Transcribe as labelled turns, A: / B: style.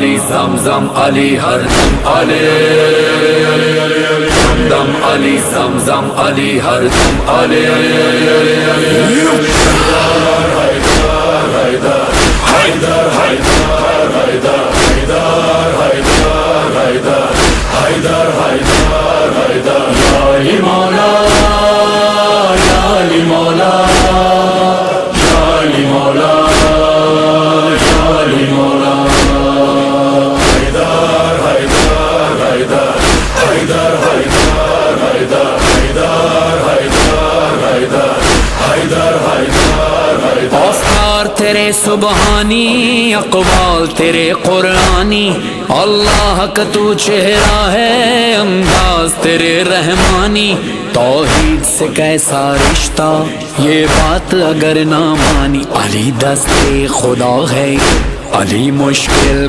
A: अली ज़मज़म अली हर दम अली दम अली ज़मज़म अली हर दम अली औस्तार तेरे सुबहानी अक़वाल तेरे क़ुरआनी अल्लाह का तू चेहरा है अंदाज तेरे रहमानी। तौहीद से कैसा रिश्ता ये बात अगर ना मानी, अली दस्ते खुदा है अली मुश्किल